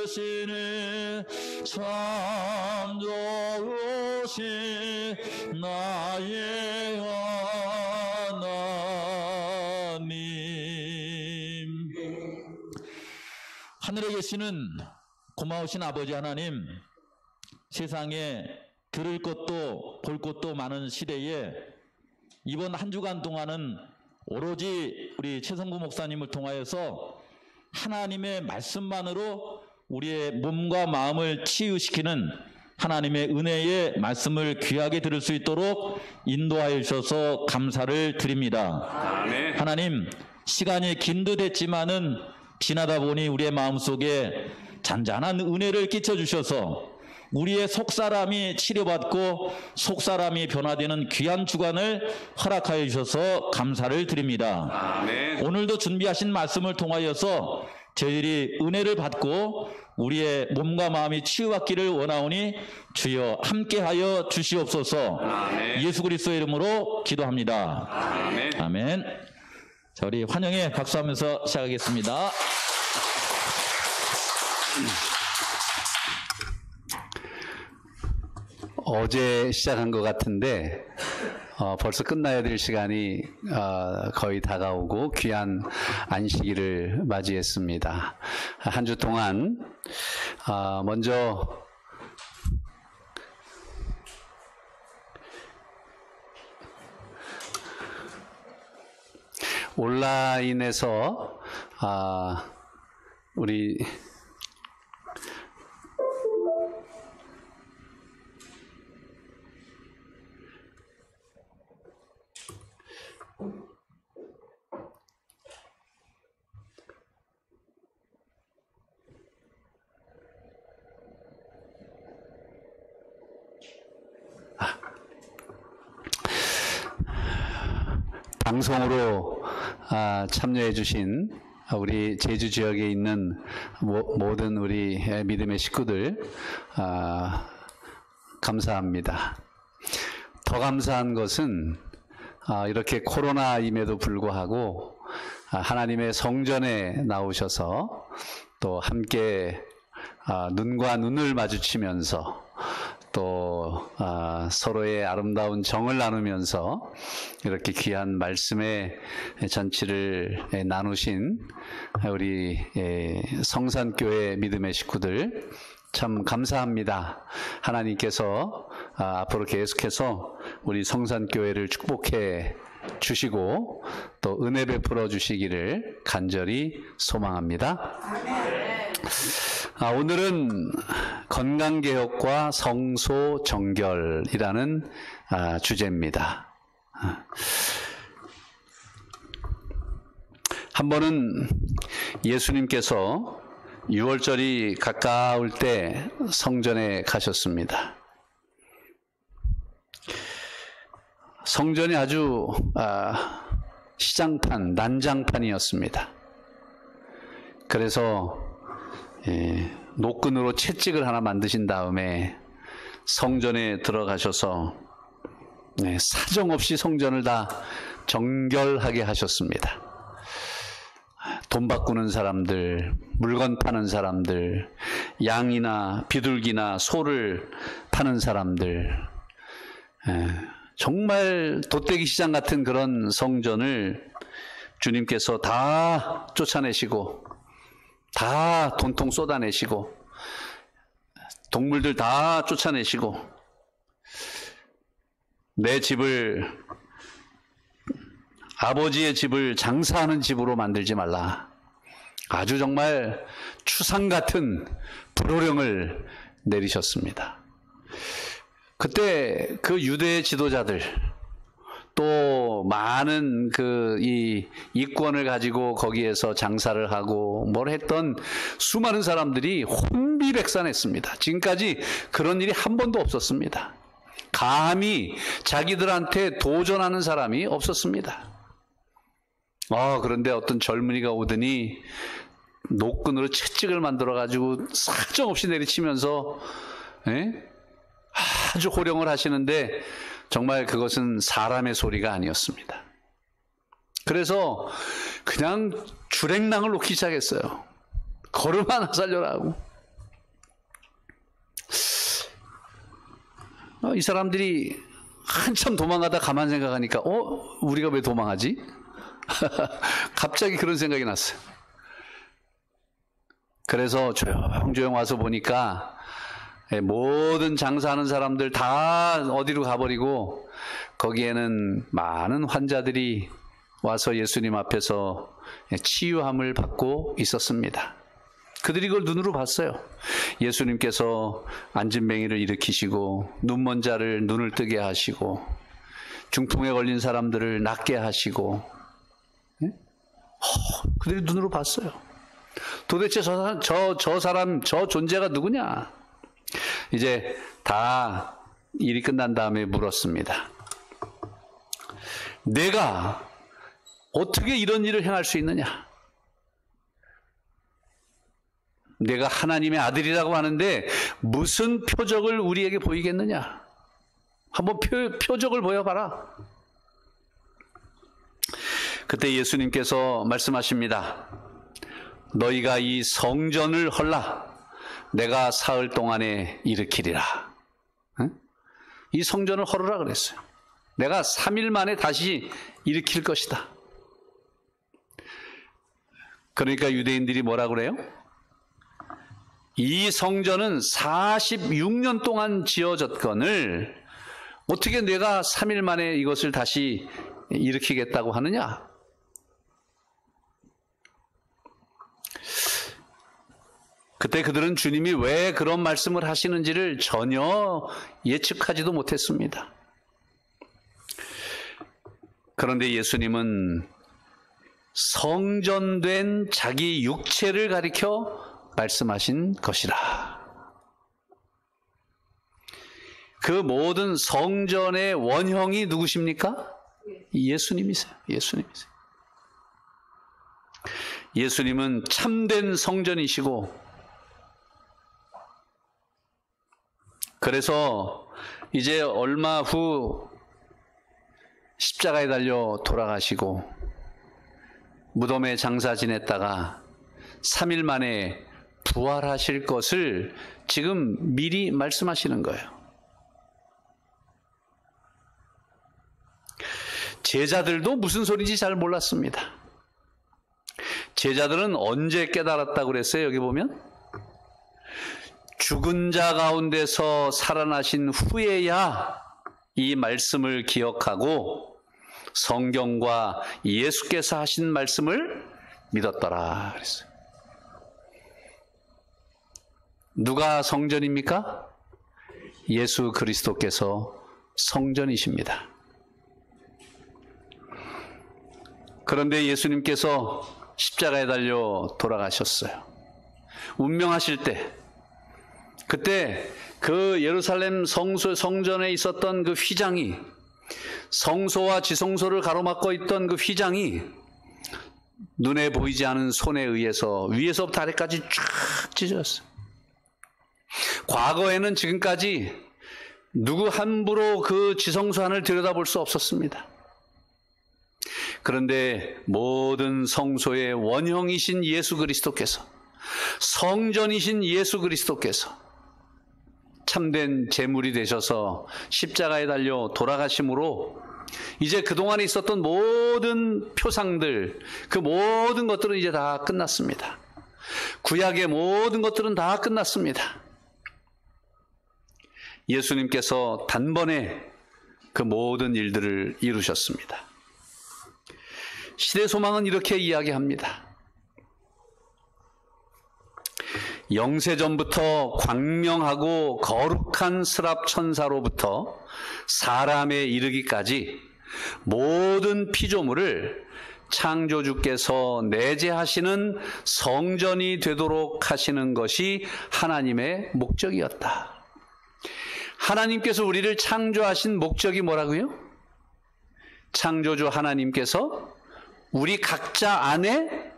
크시니 참 좋으신 나의 하나님. 하늘에 계시는 고마우신 아버지 하나님, 세상에 들을 것도 볼 것도 많은 시대에 이번 한 주간 동안은 오로지 우리 최성구 목사님을 통하여서 하나님의 말씀만으로 우리의 몸과 마음을 치유시키는 하나님의 은혜의 말씀을 귀하게 들을 수 있도록 인도하여 주셔서 감사를 드립니다. 아멘. 하나님, 시간이 긴 듯 했지만은 지나다 보니 우리의 마음속에 잔잔한 은혜를 끼쳐주셔서 우리의 속사람이 치료받고 속사람이 변화되는 귀한 주간을 허락하여 주셔서 감사를 드립니다. 아멘. 오늘도 준비하신 말씀을 통하여서 저희들이 은혜를 받고 우리의 몸과 마음이 치유받기를 원하오니 주여 함께하여 주시옵소서. 아멘. 예수 그리스도의 이름으로 기도합니다. 아멘. 아멘. 자, 우리 환영에 박수하면서 시작하겠습니다. 어제 시작한 것 같은데 벌써 끝나야 될 시간이 거의 다가오고 귀한 안식일을 맞이했습니다. 한 주 동안 먼저 온라인에서 우리 방송으로 참여해 주신 우리 제주 지역에 있는 모든 우리 믿음의 식구들 감사합니다. 더 감사한 것은 이렇게 코로나임에도 불구하고 하나님의 성전에 나오셔서 또 함께 눈과 눈을 마주치면서 또 서로의 아름다운 정을 나누면서 이렇게 귀한 말씀의 잔치를 나누신 우리 성산교회 믿음의 식구들 참 감사합니다. 하나님께서 앞으로 계속해서 우리 성산교회를 축복해 주시고 또 은혜 베풀어 주시기를 간절히 소망합니다. 오늘은 건강개혁과 성소정결이라는 주제입니다. 한 번은 예수님께서 6월절이 가까울 때 성전에 가셨습니다. 성전이 아주 시장판, 난장판이었습니다. 그래서 노끈으로 채찍을 하나 만드신 다음에 성전에 들어가셔서 사정없이 성전을 다 정결하게 하셨습니다. 돈 바꾸는 사람들, 물건 파는 사람들, 양이나 비둘기나 소를 파는 사람들, 정말 돗대기 시장 같은 그런 성전을 주님께서 다 쫓아내시고 다 돈통 쏟아내시고 동물들 다 쫓아내시고 내 집을 아버지의 집을 장사하는 집으로 만들지 말라. 아주 정말 추상 같은 불호령을 내리셨습니다. 그때 그 유대 지도자들 또 많은 이 이권을 가지고 거기에서 장사를 하고 뭘 했던 수많은 사람들이 혼비백산했습니다. 지금까지 그런 일이 한 번도 없었습니다. 감히 자기들한테 도전하는 사람이 없었습니다. 그런데 어떤 젊은이가 오더니 노끈으로 채찍을 만들어 가지고 사정없이 내리치면서 아주 호령을 하시는데 정말 그것은 사람의 소리가 아니었습니다. 그래서 그냥 주랭랑을 놓기 시작했어요. 걸음 하나 살려라 하고 이 사람들이 한참 도망가다 가만 생각하니까 우리가 왜 도망하지? 갑자기 그런 생각이 났어요. 그래서 조용조용 와서 보니까 모든 장사하는 사람들 다 어디로 가버리고 거기에는 많은 환자들이 와서 예수님 앞에서 치유함을 받고 있었습니다. 그들이 그걸 눈으로 봤어요. 예수님께서 앉은뱅이를 일으키시고 눈먼 자를 눈을 뜨게 하시고 중풍에 걸린 사람들을 낫게 하시고 그들이 눈으로 봤어요. 도대체 저 사람, 저 존재가 누구냐? 이제 다 일이 끝난 다음에 물었습니다. 내가 어떻게 이런 일을 행할 수 있느냐? 내가 하나님의 아들이라고 하는데 무슨 표적을 우리에게 보이겠느냐? 한번 표적을 보여봐라. 그때 예수님께서 말씀하십니다. 너희가 이 성전을 헐라. 내가 사흘 동안에 일으키리라. 이 성전을 헐으라 그랬어요. 내가 3일 만에 다시 일으킬 것이다. 그러니까 유대인들이 뭐라 그래요? 이 성전은 46년 동안 지어졌거늘 어떻게 내가 3일 만에 이것을 다시 일으키겠다고 하느냐? 그때 그들은 주님이 왜 그런 말씀을 하시는지를 전혀 예측하지도 못했습니다. 그런데 예수님은 성전된 자기 육체를 가리켜 말씀하신 것이라. 그 모든 성전의 원형이 누구십니까? 예수님이세요. 예수님이세요. 예수님은 참된 성전이시고, 그래서 이제 얼마 후 십자가에 달려 돌아가시고 무덤에 장사 지냈다가 3일 만에 부활하실 것을 지금 미리 말씀하시는 거예요. 제자들도 무슨 소리인지 잘 몰랐습니다. 제자들은 언제 깨달았다고 그랬어요? 여기 보면 죽은 자 가운데서 살아나신 후에야 이 말씀을 기억하고 성경과 예수께서 하신 말씀을 믿었더라 그랬어요. 누가 성전입니까? 예수 그리스도께서 성전이십니다. 그런데 예수님께서 십자가에 달려 돌아가셨어요. 운명하실 때, 그때 그 예루살렘 성전에 있었던 그 휘장이, 성소와 지성소를 가로막고 있던 그 휘장이 눈에 보이지 않은 손에 의해서 위에서부터 아래까지 쫙 찢어졌어요. 과거에는 지금까지 누구 함부로 그 지성소 안을 들여다볼 수 없었습니다. 그런데 모든 성소의 원형이신 예수 그리스도께서, 성전이신 예수 그리스도께서 참된 제물이 되셔서 십자가에 달려 돌아가심으로 이제 그동안에 있었던 모든 표상들, 그 모든 것들은 이제 다 끝났습니다. 구약의 모든 것들은 다 끝났습니다. 예수님께서 단번에 그 모든 일들을 이루셨습니다. 시대소망은 이렇게 이야기합니다. 영세전부터 광명하고 거룩한 스랍 천사로부터 사람에 이르기까지 모든 피조물을 창조주께서 내재하시는 성전이 되도록 하시는 것이 하나님의 목적이었다. 하나님께서 우리를 창조하신 목적이 뭐라고요? 창조주 하나님께서 우리 각자 안에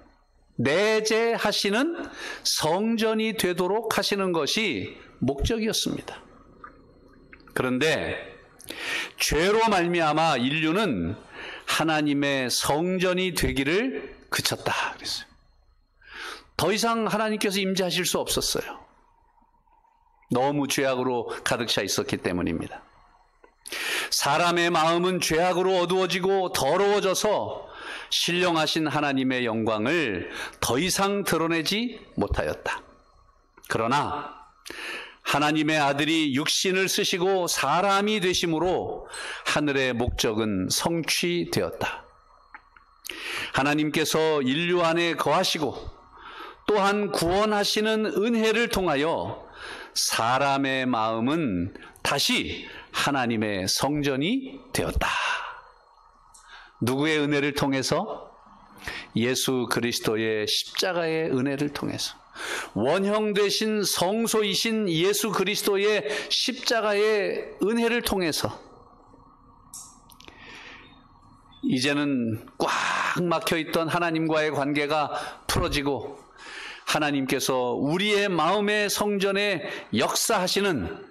내재하시는 성전이 되도록 하시는 것이 목적이었습니다. 그런데 죄로 말미암아 인류는 하나님의 성전이 되기를 그쳤다 그랬어요. 더 이상 하나님께서 임재하실 수 없었어요. 너무 죄악으로 가득 차 있었기 때문입니다. 사람의 마음은 죄악으로 어두워지고 더러워져서 신령하신 하나님의 영광을 더 이상 드러내지 못하였다. 그러나 하나님의 아들이 육신을 쓰시고 사람이 되심으로 하늘의 목적은 성취되었다. 하나님께서 인류 안에 거하시고 또한 구원하시는 은혜를 통하여 사람의 마음은 다시 하나님의 성전이 되었다. 누구의 은혜를 통해서? 예수 그리스도의 십자가의 은혜를 통해서. 원형 되신 성소이신 예수 그리스도의 십자가의 은혜를 통해서 이제는 꽉 막혀있던 하나님과의 관계가 풀어지고 하나님께서 우리의 마음의 성전에 역사하시는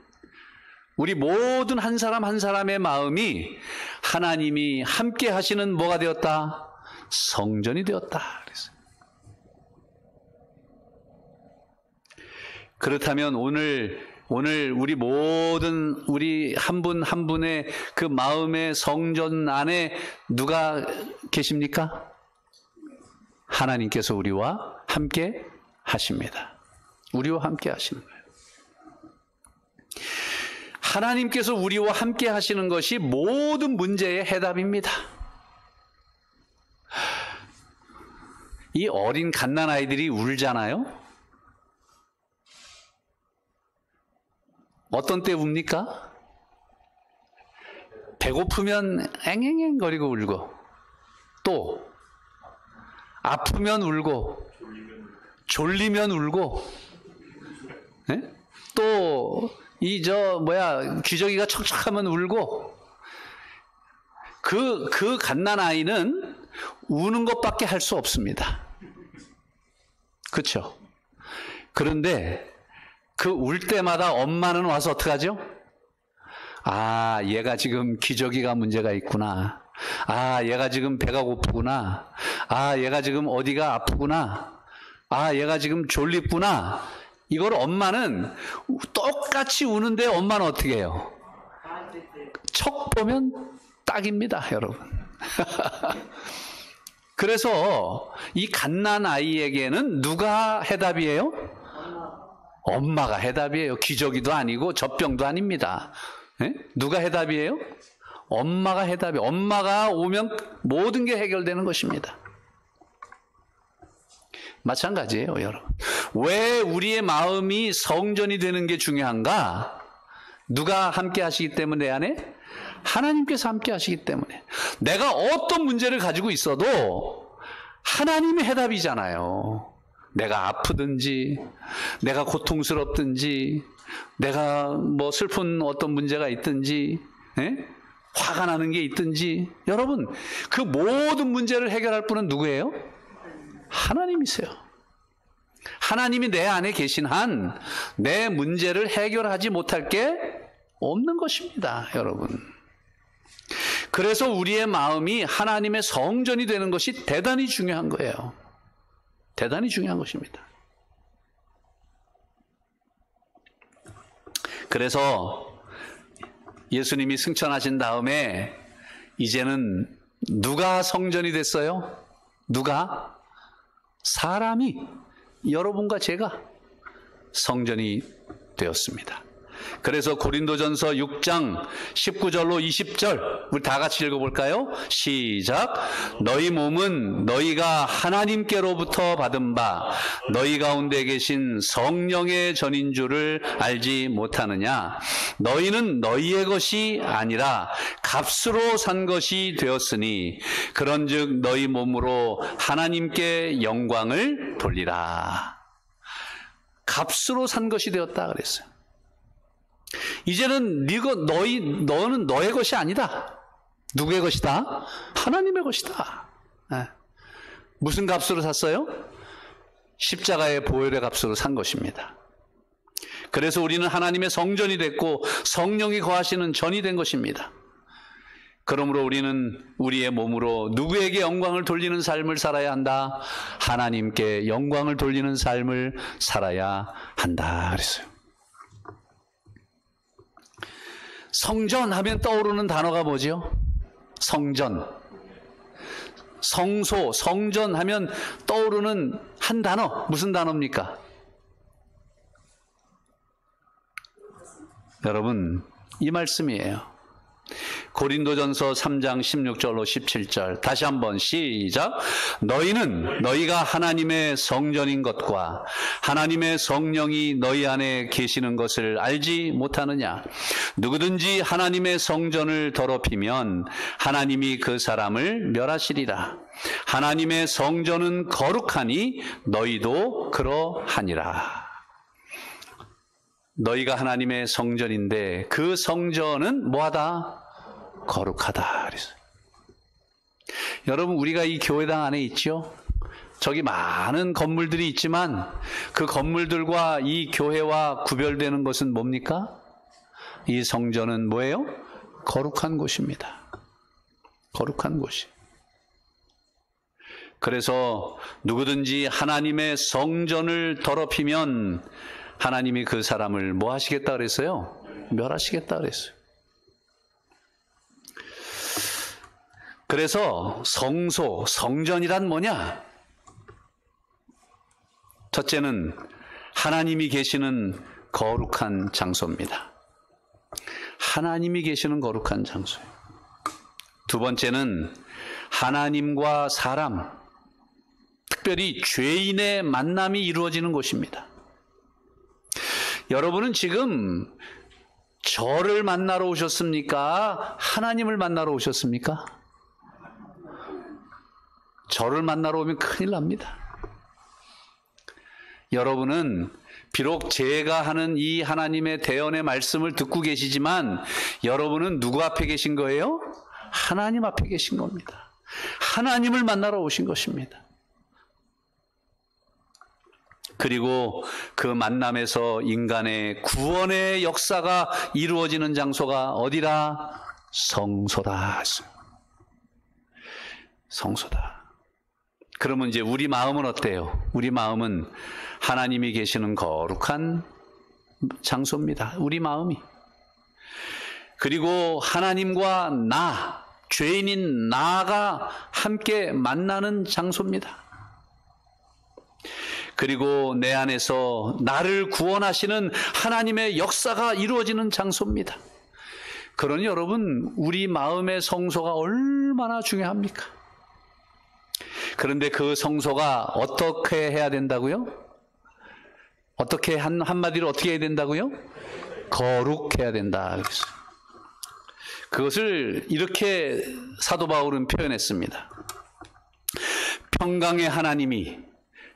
우리 모든 한 사람 한 사람의 마음이 하나님이 함께 하시는 뭐가 되었다? 성전이 되었다. 그랬어요. 그렇다면 오늘 우리 모든 우리 한 분 한 분의 그 마음의 성전 안에 누가 계십니까? 하나님께서 우리와 함께 하십니다. 우리와 함께 하시는 거예요. 하나님께서 우리와 함께 하시는 것이 모든 문제의 해답입니다. 이 어린 갓난아이들이 울잖아요. 어떤 때 웁니까? 배고프면 앵앵앵거리고 울고, 또 아프면 울고, 졸리면 울고, 네? 또 기저귀가 척척하면 울고. 그 갓난아이는 우는 것밖에 할 수 없습니다. 그렇죠? 그런데 그 울 때마다 엄마는 와서 어떡하죠? 아, 얘가 지금 기저귀가 문제가 있구나. 아, 얘가 지금 배가 고프구나. 아, 얘가 지금 어디가 아프구나. 아, 얘가 지금 졸립구나. 이걸 엄마는 똑같이 우는데 엄마는 어떻게 해요? 척 보면 딱입니다, 여러분. 그래서 이 갓난아이에게는 누가 해답이에요? 엄마가 해답이에요. 기저귀도 아니고 젖병도 아닙니다. 네? 누가 해답이에요? 엄마가 해답이에요. 엄마가 오면 모든 게 해결되는 것입니다. 마찬가지예요, 여러분. 왜 우리의 마음이 성전이 되는 게 중요한가? 누가 함께 하시기 때문에 내 안에? 하나님께서 함께 하시기 때문에. 내가 어떤 문제를 가지고 있어도 하나님의 해답이잖아요. 내가 아프든지, 내가 고통스럽든지, 내가 슬픈 어떤 문제가 있든지, 화가 나는 게 있든지, 여러분, 그 모든 문제를 해결할 분은 누구예요? 하나님이세요. 하나님이 내 안에 계신 한 내 문제를 해결하지 못할 게 없는 것입니다, 여러분. 그래서 우리의 마음이 하나님의 성전이 되는 것이 대단히 중요한 거예요. 대단히 중요한 것입니다. 그래서 예수님이 승천하신 다음에 이제는 누가 성전이 됐어요? 누가? 사람이, 여러분과 제가 성전이 되었습니다. 그래서 고린도전서 6장 19절로 20절 우리 다 같이 읽어볼까요? 시작. 너희 몸은 너희가 하나님께로부터 받은 바 너희 가운데 계신 성령의 전인 줄을 알지 못하느냐? 너희는 너희의 것이 아니라 값으로 산 것이 되었으니 그런즉 너희 몸으로 하나님께 영광을 돌리라. 값으로 산 것이 되었다 그랬어요. 이제는 너는 너의 것이 아니다. 누구의 것이다? 하나님의 것이다. 네. 무슨 값으로 샀어요? 십자가의 보혈의 값으로 산 것입니다. 그래서 우리는 하나님의 성전이 됐고 성령이 거하시는 전이 된 것입니다. 그러므로 우리는 우리의 몸으로 누구에게 영광을 돌리는 삶을 살아야 한다? 하나님께 영광을 돌리는 삶을 살아야 한다 그랬어요. 성전 하면 떠오르는 단어가 뭐죠? 성전. 성소, 성전 하면 떠오르는 한 단어, 무슨 단어입니까? 여러분, 이 말씀이에요. 고린도전서 3장 16절로 17절 다시 한번 시작. 너희는 너희가 하나님의 성전인 것과 하나님의 성령이 너희 안에 계시는 것을 알지 못하느냐. 누구든지 하나님의 성전을 더럽히면 하나님이 그 사람을 멸하시리라. 하나님의 성전은 거룩하니 너희도 그러하니라. 너희가 하나님의 성전인데 그 성전은 뭐하다? 거룩하다. 그래서 여러분, 우리가 이 교회당 안에 있죠? 저기 많은 건물들이 있지만 그 건물들과 이 교회와 구별되는 것은 뭡니까? 이 성전은 뭐예요? 거룩한 곳입니다. 거룩한 곳이. 그래서 누구든지 하나님의 성전을 더럽히면 하나님이 그 사람을 뭐 하시겠다 그랬어요? 멸하시겠다 그랬어요. 그래서 성소, 성전이란 뭐냐? 첫째는 하나님이 계시는 거룩한 장소입니다. 하나님이 계시는 거룩한 장소예요. 두 번째는 하나님과 사람, 특별히 죄인의 만남이 이루어지는 곳입니다. 여러분은 지금 저를 만나러 오셨습니까? 하나님을 만나러 오셨습니까? 저를 만나러 오면 큰일 납니다. 여러분은 비록 제가 하는 이 하나님의 대언의 말씀을 듣고 계시지만 여러분은 누구 앞에 계신 거예요? 하나님 앞에 계신 겁니다. 하나님을 만나러 오신 것입니다. 그리고 그 만남에서 인간의 구원의 역사가 이루어지는 장소가 어디라? 성소다. 성소다. 그러면 이제 우리 마음은 어때요? 우리 마음은 하나님이 계시는 거룩한 장소입니다. 우리 마음이. 그리고 하나님과 나, 죄인인 나가 함께 만나는 장소입니다. 그리고 내 안에서 나를 구원하시는 하나님의 역사가 이루어지는 장소입니다. 그러니 여러분, 우리 마음의 성소가 얼마나 중요합니까? 그런데 그 성소가 어떻게 해야 된다고요? 어떻게 한마디로 어떻게 해야 된다고요? 거룩해야 된다. 그랬어요. 그것을 이렇게 사도 바울은 표현했습니다. 평강의 하나님이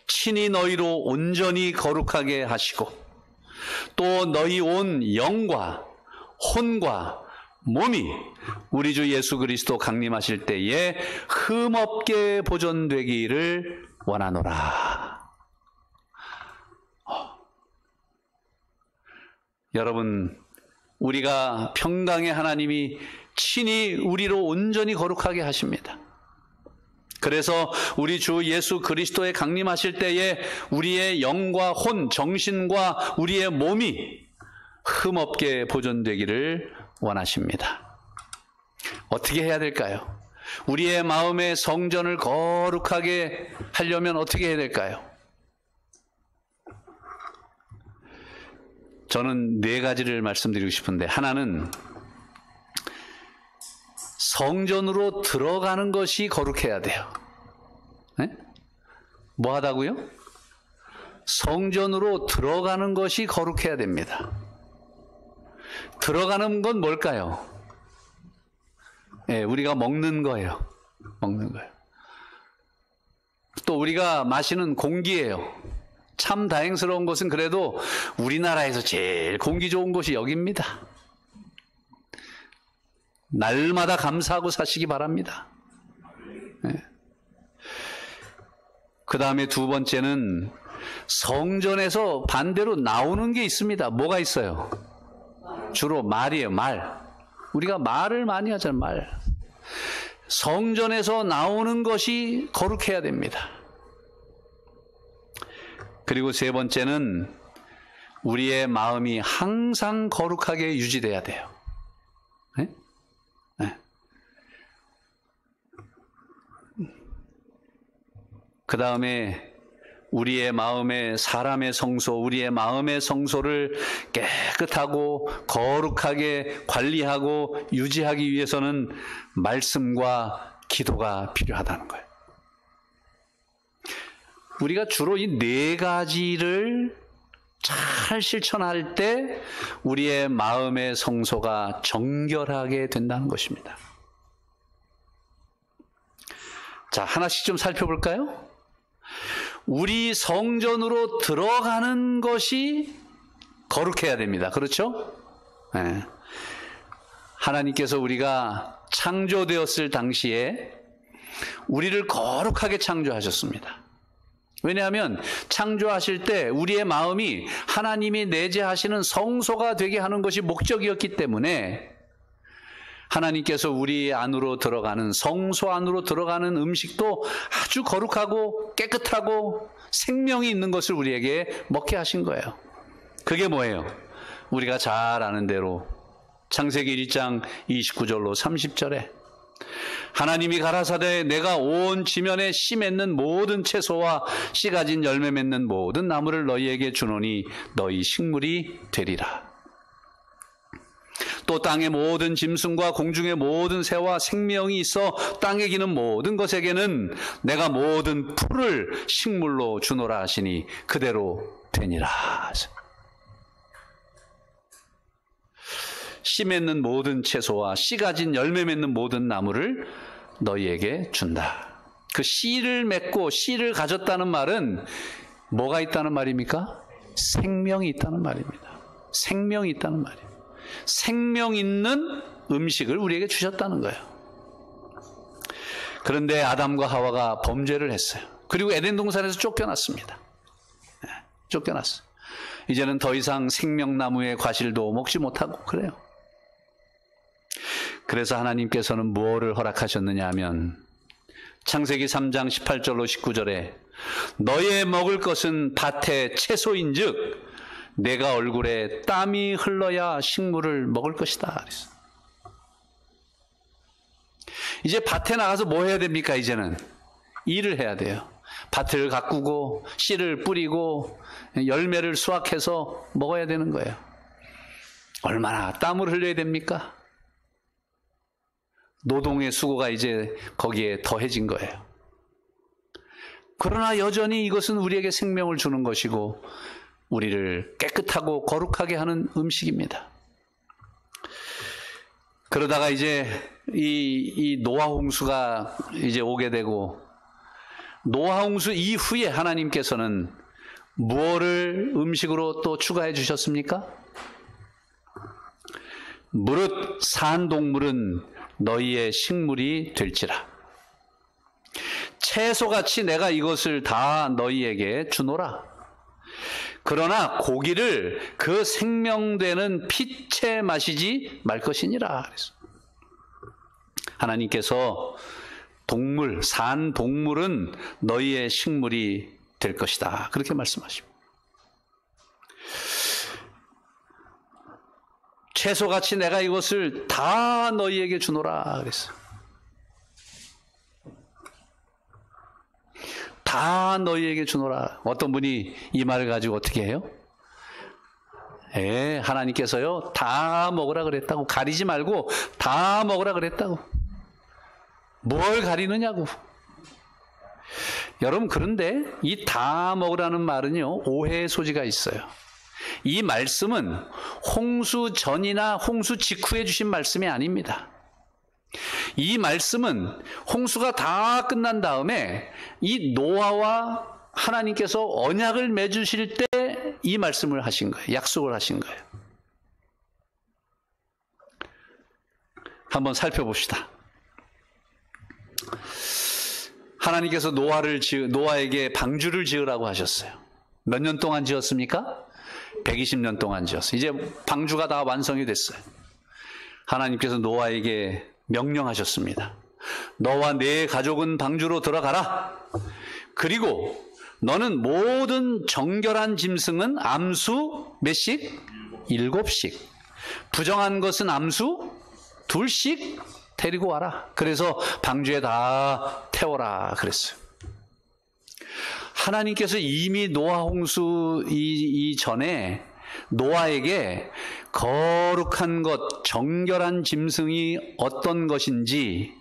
친히 너희로 온전히 거룩하게 하시고 또 너희 온 영과 혼과 몸이 우리 주 예수 그리스도 강림하실 때에 흠없게 보존되기를 원하노라. 여러분, 우리가 평강의 하나님이 친히 우리로 온전히 거룩하게 하십니다. 그래서 우리 주 예수 그리스도의 강림하실 때에 우리의 영과 혼, 정신과 우리의 몸이 흠없게 보존되기를 원하십니다. 어떻게 해야 될까요? 우리의 마음의 성전을 거룩하게 하려면 어떻게 해야 될까요? 저는 4가지를 말씀드리고 싶은데, 하나는 성전으로 들어가는 것이 거룩해야 돼요. 네? 뭐 하다고요? 성전으로 들어가는 것이 거룩해야 됩니다. 들어가는 건 뭘까요? 네, 우리가 먹는 거예요. 먹는 거예요. 또 우리가 마시는 공기예요. 참 다행스러운 것은 그래도 우리나라에서 제일 공기 좋은 곳이 여기입니다. 날마다 감사하고 사시기 바랍니다. 네. 그 다음에 2번째는 성전에서 반대로 나오는 게 있습니다. 뭐가 있어요? 주로 말이에요. 말. 우리가 말을 많이 하잖아요. 말. 성전에서 나오는 것이 거룩해야 됩니다. 그리고 3번째는 우리의 마음이 항상 거룩하게 유지돼야 돼요. 네? 네. 그 다음에 우리의 마음의 사람의 성소, 우리의 마음의 성소를 깨끗하고 거룩하게 관리하고 유지하기 위해서는 말씀과 기도가 필요하다는 거예요. 우리가 주로 이 네 가지를 잘 실천할 때 우리의 마음의 성소가 정결하게 된다는 것입니다. 자, 하나씩 좀 살펴볼까요? 우리 성전으로 들어가는 것이 거룩해야 됩니다. 그렇죠? 네. 하나님께서 우리가 창조되었을 당시에 우리를 거룩하게 창조하셨습니다. 왜냐하면 창조하실 때 우리의 마음이 하나님이 내재하시는 성소가 되게 하는 것이 목적이었기 때문에 하나님께서 우리 안으로 들어가는 성소 안으로 들어가는 음식도 아주 거룩하고 깨끗하고 생명이 있는 것을 우리에게 먹게 하신 거예요. 그게 뭐예요? 우리가 잘 아는 대로 창세기 1장 29절로 30절에 하나님이 가라사대 내가 온 지면에 씨 맺는 모든 채소와 씨 가진 열매 맺는 모든 나무를 너희에게 주노니 너희 식물이 되리라. 또 땅의 모든 짐승과 공중의 모든 새와 생명이 있어 땅에 기는 모든 것에게는 내가 모든 풀을 식물로 주노라 하시니 그대로 되니라. 씨 맺는 모든 채소와 씨 가진 열매 맺는 모든 나무를 너희에게 준다. 그 씨를 맺고 씨를 가졌다는 말은 뭐가 있다는 말입니까? 생명이 있다는 말입니다. 생명이 있다는 말이에요. 생명 있는 음식을 우리에게 주셨다는 거예요. 그런데 아담과 하와가 범죄를 했어요. 그리고 에덴 동산에서 쫓겨났습니다. 쫓겨났어요. 이제는 더 이상 생명나무의 과실도 먹지 못하고 그래요. 그래서 하나님께서는 무엇을 허락하셨느냐 하면 창세기 3장 18절로 19절에 너의 먹을 것은 밭의 채소인즉 내가 얼굴에 땀이 흘러야 식물을 먹을 것이다. 그랬어. 이제 밭에 나가서 뭐 해야 됩니까? 이제는 일을 해야 돼요. 밭을 가꾸고 씨를 뿌리고 열매를 수확해서 먹어야 되는 거예요. 얼마나 땀을 흘려야 됩니까? 노동의 수고가 이제 거기에 더해진 거예요. 그러나 여전히 이것은 우리에게 생명을 주는 것이고 우리를 깨끗하고 거룩하게 하는 음식입니다. 그러다가 이제 이 노아 홍수가 이제 오게 되고 노아 홍수 이후에 하나님께서는 무엇을 음식으로 또 추가해 주셨습니까? 무릇 산 동물은 너희의 식물이 될지라. 채소같이 내가 이것을 다 너희에게 주노라. 그러나 고기를 그 생명되는 피채 마시지 말 것이니라. 그래서 하나님께서 동물, 산 동물은 너희의 식물이 될 것이다. 그렇게 말씀하십니다. 채소같이 내가 이것을 다 너희에게 주노라. 그랬어요. 다 너희에게 주노라. 어떤 분이 이 말을 가지고 어떻게 해요? 하나님께서요 다 먹으라 그랬다고. 가리지 말고 다 먹으라 그랬다고. 뭘 가리느냐고. 여러분, 그런데 이 다 먹으라는 말은요 오해의 소지가 있어요. 이 말씀은 홍수 전이나 홍수 직후에 주신 말씀이 아닙니다. 이 말씀은 홍수가 다 끝난 다음에 이 노아와 하나님께서 언약을 맺으실 때 이 말씀을 하신 거예요. 약속을 하신 거예요. 한번 살펴봅시다. 하나님께서 노아에게 방주를 지으라고 하셨어요. 몇 년 동안 지었습니까? 120년 동안 지었어요. 이제 방주가 다 완성이 됐어요. 하나님께서 노아에게 명령하셨습니다. 너와 네 가족은 방주로 들어가라. 그리고 너는 모든 정결한 짐승은 암수 몇씩? 7씩. 부정한 것은 암수 둘씩 데리고 와라. 그래서 방주에 다 태워라 그랬어요. 하나님께서 이미 노아 홍수 이전에 노아에게 거룩한 것, 정결한 짐승이 어떤 것인지,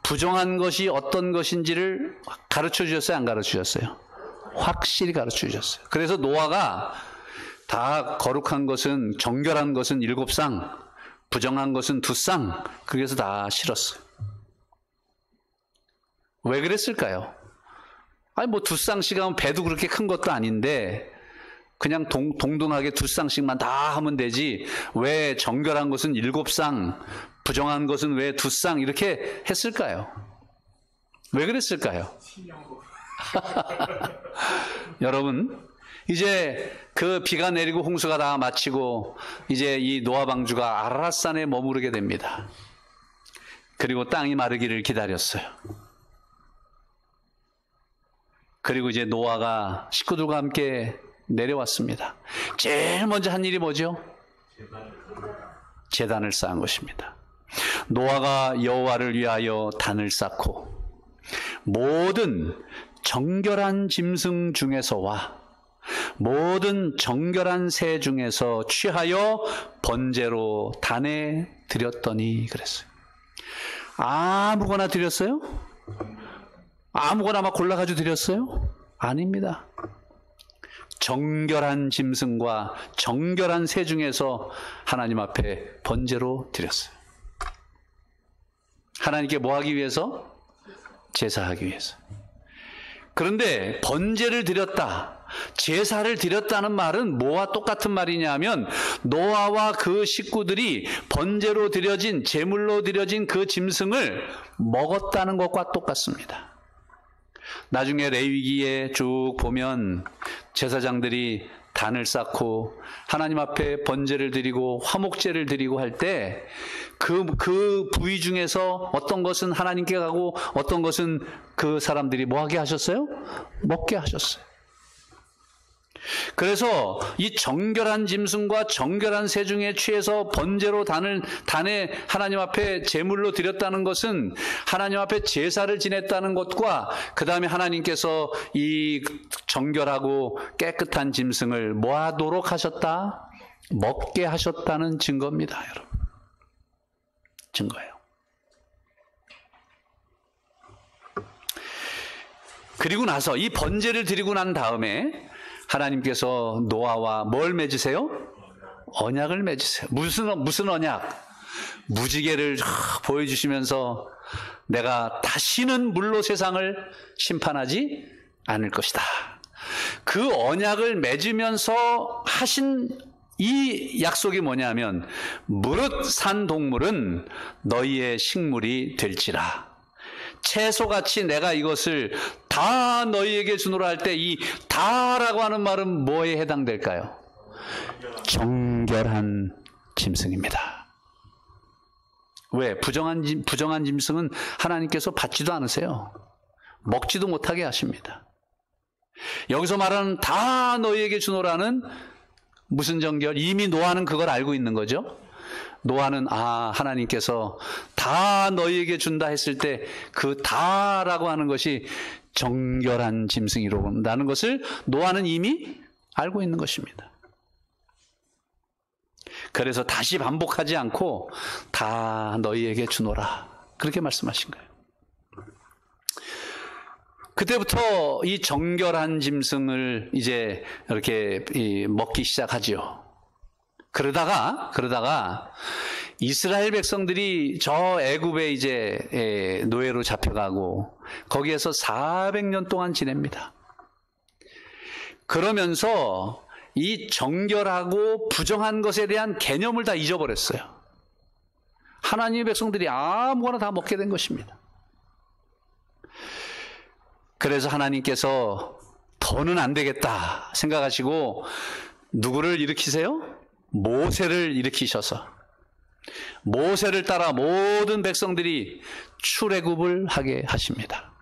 부정한 것이 어떤 것인지를 가르쳐 주셨어요? 안 가르쳐 주셨어요? 확실히 가르쳐 주셨어요. 그래서 노아가 다 거룩한 것은, 정결한 것은 7쌍, 부정한 것은 2쌍, 그래서 다 실었어요. 왜 그랬을까요? 아니, 뭐 2쌍씩 하면 배도 그렇게 큰 것도 아닌데, 그냥 동등하게 2쌍씩만 다 하면 되지, 왜 정결한 것은 7쌍, 부정한 것은 왜 2쌍, 이렇게 했을까요? 왜 그랬을까요? 여러분, 이제 그 비가 내리고 홍수가 다 마치고 이제 이 노아 방주가 아라랏산에 머무르게 됩니다. 그리고 땅이 마르기를 기다렸어요. 그리고 이제 노아가 식구들과 함께 내려왔습니다. 제일 먼저 한 일이 뭐죠? 제단을 쌓은 것입니다. 노아가 여호와를 위하여 단을 쌓고 모든 정결한 짐승 중에서와 모든 정결한 새 중에서 취하여 번제로 단에 드렸더니 그랬어요. 아무거나 드렸어요? 아무거나 막 골라가지고 드렸어요? 아닙니다. 정결한 짐승과 정결한 새 중에서 하나님 앞에 번제로 드렸어요. 하나님께 뭐 하기 위해서? 제사하기 위해서. 그런데 번제를 드렸다, 제사를 드렸다는 말은 뭐와 똑같은 말이냐면 노아와 그 식구들이 번제로 드려진, 제물로 드려진 그 짐승을 먹었다는 것과 똑같습니다. 나중에 레위기에 쭉 보면 제사장들이 단을 쌓고 하나님 앞에 번제를 드리고 화목제를 드리고 할 때 그 부위 중에서 어떤 것은 하나님께 가고 어떤 것은 그 사람들이 뭐 하게 하셨어요? 먹게 하셨어요. 그래서 이 정결한 짐승과 정결한 새 중에 취해서 번제로 단에 하나님 앞에 제물로 드렸다는 것은 하나님 앞에 제사를 지냈다는 것과 그 다음에 하나님께서 이 정결하고 깨끗한 짐승을 뭐 하도록 하셨다? 먹게 하셨다는 증거입니다, 여러분. 증거예요. 그리고 나서 이 번제를 드리고 난 다음에 하나님께서 노아와 뭘 맺으세요? 언약을 맺으세요. 무슨 언약? 무지개를 보여주시면서 내가 다시는 물로 세상을 심판하지 않을 것이다. 그 언약을 맺으면서 하신 이 약속이 뭐냐면 무릇 산 동물은 너희의 식물이 될지라. 채소같이 내가 이것을 다 너희에게 주노라 할 때 이 다라고 하는 말은 뭐에 해당될까요? 정결한 짐승입니다. 왜? 부정한 짐승은 하나님께서 받지도 않으세요. 먹지도 못하게 하십니다. 여기서 말하는 다 너희에게 주노라는 무슨 정결? 이미 노아는 그걸 알고 있는 거죠. 노아는 하나님께서 다 너희에게 준다 했을 때 그 다라고 하는 것이 정결한 짐승이로라는 것을 노아는 이미 알고 있는 것입니다. 그래서 다시 반복하지 않고 다 너희에게 주노라 그렇게 말씀하신 거예요. 그때부터 이 정결한 짐승을 이제 이렇게 먹기 시작하죠. 그러다가 이스라엘 백성들이 저 애굽에 이제 노예로 잡혀가고 거기에서 400년 동안 지냅니다. 그러면서 이 정결하고 부정한 것에 대한 개념을 다 잊어버렸어요. 하나님의 백성들이 아무거나 다 먹게 된 것입니다. 그래서 하나님께서 더는 안 되겠다 생각하시고 누구를 일으키세요? 모세를 일으키셔서 모세를 따라 모든 백성들이 출애굽을 하게 하십니다.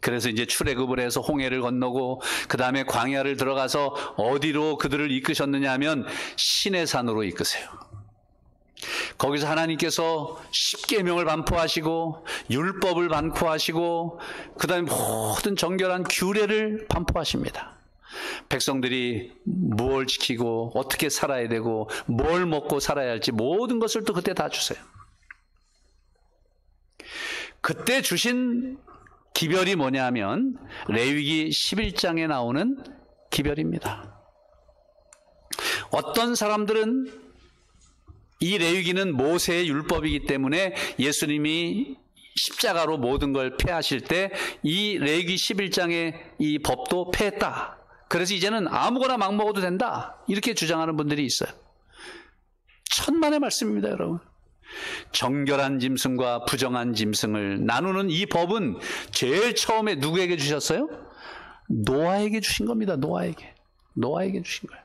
그래서 이제 출애굽을 해서 홍해를 건너고 그 다음에 광야를 들어가서 어디로 그들을 이끄셨느냐 하면 시내산으로 이끄세요. 거기서 하나님께서 십계명을 반포하시고 율법을 반포하시고 그다음에 모든 정결한 규례를 반포하십니다. 백성들이 뭘 지키고 어떻게 살아야 되고 뭘 먹고 살아야 할지 모든 것을 또 그때 다 주세요. 그때 주신 기별이 뭐냐면 레위기 11장에 나오는 기별입니다. 어떤 사람들은 이 레위기는 모세의 율법이기 때문에 예수님이 십자가로 모든 걸 폐하실 때 이 레위기 11장의 이 법도 폐했다. 그래서 이제는 아무거나 막 먹어도 된다. 이렇게 주장하는 분들이 있어요. 천만의 말씀입니다, 여러분. 정결한 짐승과 부정한 짐승을 나누는 이 법은 제일 처음에 누구에게 주셨어요? 노아에게 주신 겁니다. 노아에게 주신 거예요.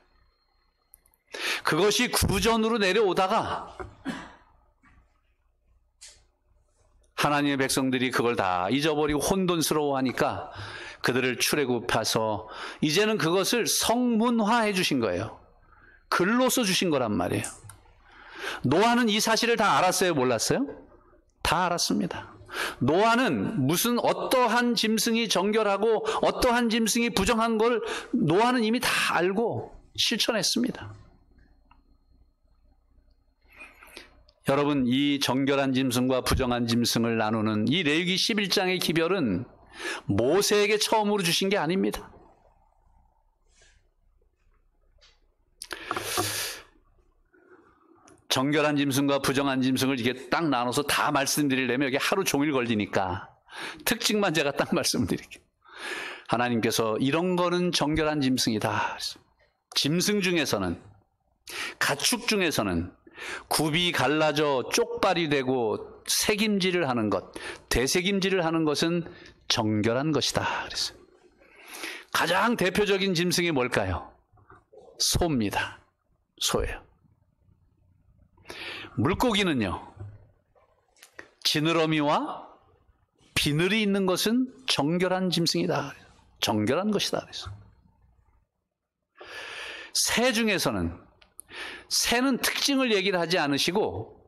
그것이 구전으로 내려오다가 하나님의 백성들이 그걸 다 잊어버리고 혼돈스러워하니까 그들을 출애굽해서 이제는 그것을 성문화해 주신 거예요. 글로써 주신 거란 말이에요. 노아는 이 사실을 다 알았어요? 몰랐어요? 다 알았습니다. 노아는 무슨 어떠한 짐승이 정결하고 어떠한 짐승이 부정한 걸 노아는 이미 다 알고 실천했습니다. 여러분, 이 정결한 짐승과 부정한 짐승을 나누는 이 레위기 11장의 기별은 모세에게 처음으로 주신 게 아닙니다. 정결한 짐승과 부정한 짐승을 이게 딱 나눠서 다 말씀드리려면 여기 하루 종일 걸리니까 특징만 제가 딱 말씀드릴게요. 하나님께서 이런 거는 정결한 짐승이다. 짐승 중에서는, 가축 중에서는 굽이 갈라져 쪽발이 되고 새김질을 하는 것, 되새김질을 하는 것은 정결한 것이다. 그랬어요. 가장 대표적인 짐승이 뭘까요? 소입니다. 소예요. 물고기는요, 지느러미와 비늘이 있는 것은 정결한 짐승이다. 정결한 것이다. 그래서 새 중에서는, 새는 특징을 얘기를 하지 않으시고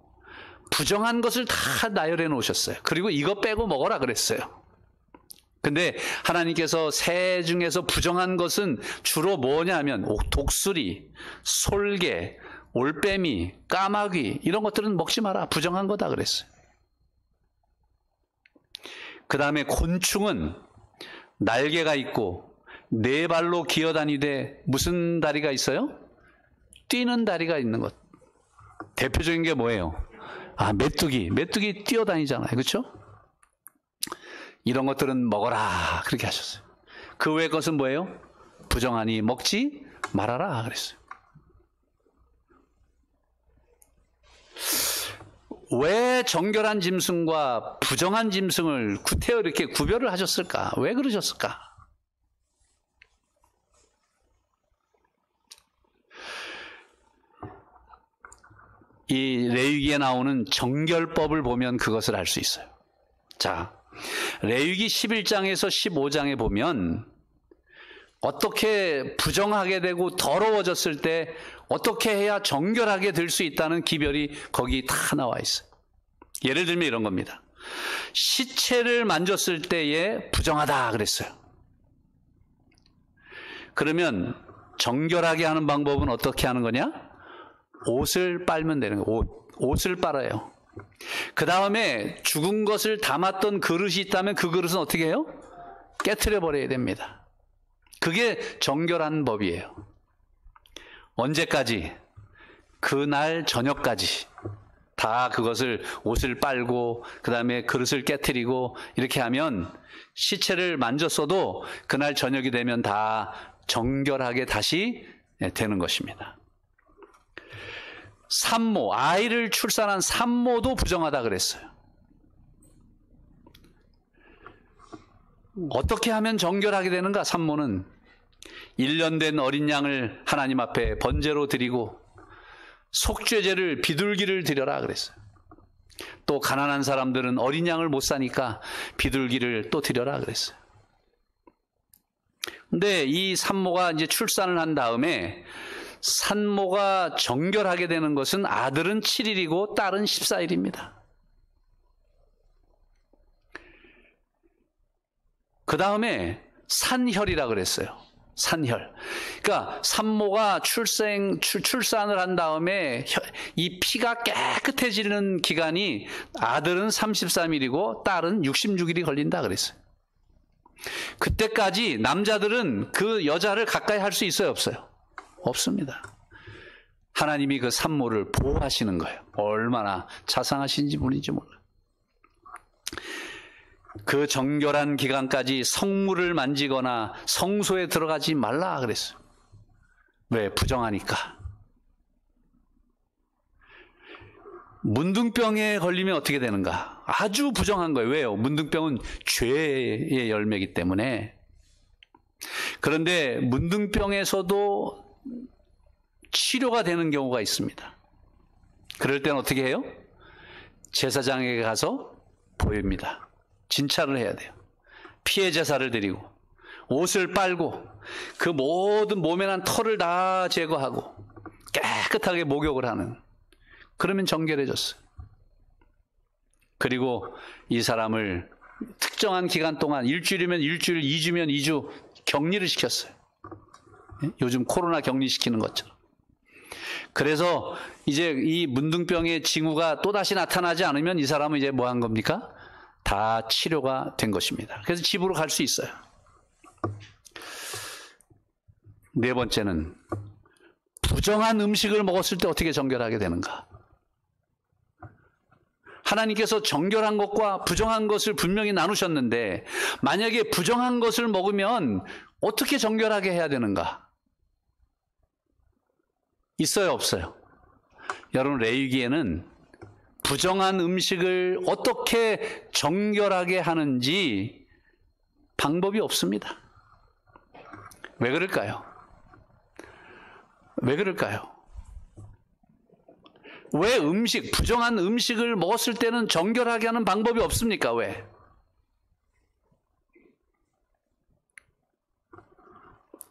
부정한 것을 다 나열해 놓으셨어요. 그리고 이거 빼고 먹어라 그랬어요. 근데 하나님께서 새 중에서 부정한 것은 주로 뭐냐면 독수리, 솔개, 올빼미, 까마귀 이런 것들은 먹지 마라. 부정한 거다 그랬어요. 그 다음에 곤충은 날개가 있고 네 발로 기어다니되 무슨 다리가 있어요? 뛰는 다리가 있는 것. 대표적인 게 뭐예요? 메뚜기. 메뚜기 뛰어다니잖아요. 그렇죠? 이런 것들은 먹어라 그렇게 하셨어요. 그 외의 것은 뭐예요? 부정하니 먹지 말아라 그랬어요. 왜 정결한 짐승과 부정한 짐승을 구태여 이렇게 구별을 하셨을까? 왜 그러셨을까? 이 레위기에 나오는 정결법을 보면 그것을 알 수 있어요. 자, 레위기 11장에서 15장에 보면 어떻게 부정하게 되고 더러워졌을 때 어떻게 해야 정결하게 될 수 있다는 기별이 거기 다 나와 있어요. 예를 들면 이런 겁니다. 시체를 만졌을 때에 부정하다 그랬어요. 그러면 정결하게 하는 방법은 어떻게 하는 거냐? 옷을 빨면 되는 거예요. 옷을 빨아요. 그 다음에 죽은 것을 담았던 그릇이 있다면 그 그릇은 어떻게 해요? 깨트려 버려야 됩니다. 그게 정결한 법이에요. 언제까지? 그날 저녁까지 다 그것을 옷을 빨고 그 다음에 그릇을 깨트리고 이렇게 하면 시체를 만졌어도 그날 저녁이 되면 다 정결하게 다시 되는 것입니다. 산모, 아이를 출산한 산모도 부정하다 그랬어요. 어떻게 하면 정결하게 되는가? 산모는 1년 된 어린 양을 하나님 앞에 번제로 드리고 속죄제를 비둘기를 드려라 그랬어요. 또 가난한 사람들은 어린 양을 못 사니까 비둘기를 또 드려라 그랬어요. 근데 이 산모가 이제 출산을 한 다음에 산모가 정결하게 되는 것은 아들은 7일이고 딸은 14일입니다. 그 다음에 산혈이라 그랬어요. 산혈. 그러니까 산모가 출산을 한 다음에 이 피가 깨끗해지는 기간이 아들은 33일이고 딸은 66일이 걸린다 그랬어요. 그때까지 남자들은 그 여자를 가까이 할 수 있어요, 없어요? 없습니다. 하나님이 그 산모를 보호하시는 거예요. 얼마나 자상하신지 분인지 몰라요. 그 정결한 기간까지 성물을 만지거나 성소에 들어가지 말라 그랬어요. 왜? 부정하니까. 문둥병에 걸리면 어떻게 되는가? 아주 부정한 거예요. 왜요? 문둥병은 죄의 열매이기 때문에. 그런데 문둥병에서도 치료가 되는 경우가 있습니다. 그럴 때는 어떻게 해요? 제사장에게 가서 보입니다. 진찰을 해야 돼요. 피해 제사를 드리고 옷을 빨고 그 모든 몸에 난 털을 다 제거하고 깨끗하게 목욕을 하는, 그러면 정결해졌어요. 그리고 이 사람을 특정한 기간 동안 일주일이면 일주일, 2주면 2주 격리를 시켰어요. 요즘 코로나 격리시키는 것처럼. 그래서 이제 이 문둥병의 징후가 또다시 나타나지 않으면 이 사람은 이제 뭐 한 겁니까? 다 치료가 된 것입니다. 그래서 집으로 갈 수 있어요. 네 번째는 부정한 음식을 먹었을 때 어떻게 정결하게 되는가? 하나님께서 정결한 것과 부정한 것을 분명히 나누셨는데 만약에 부정한 것을 먹으면 어떻게 정결하게 해야 되는가? 있어요, 없어요? 여러분, 레위기에는 부정한 음식을 어떻게 정결하게 하는지 방법이 없습니다. 왜 그럴까요? 왜 그럴까요? 왜 부정한 음식을 먹었을 때는 정결하게 하는 방법이 없습니까? 왜?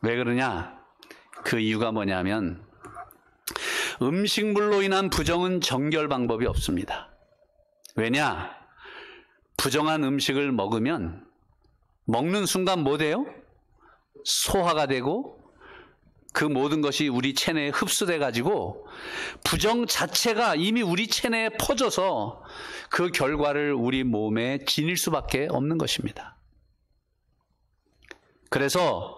왜 그러냐? 그 이유가 뭐냐면 음식물로 인한 부정은 정결 방법이 없습니다. 왜냐? 부정한 음식을 먹으면 먹는 순간 뭐 돼요? 소화가 되고 그 모든 것이 우리 체내에 흡수돼 가지고 부정 자체가 이미 우리 체내에 퍼져서 그 결과를 우리 몸에 지닐 수밖에 없는 것입니다. 그래서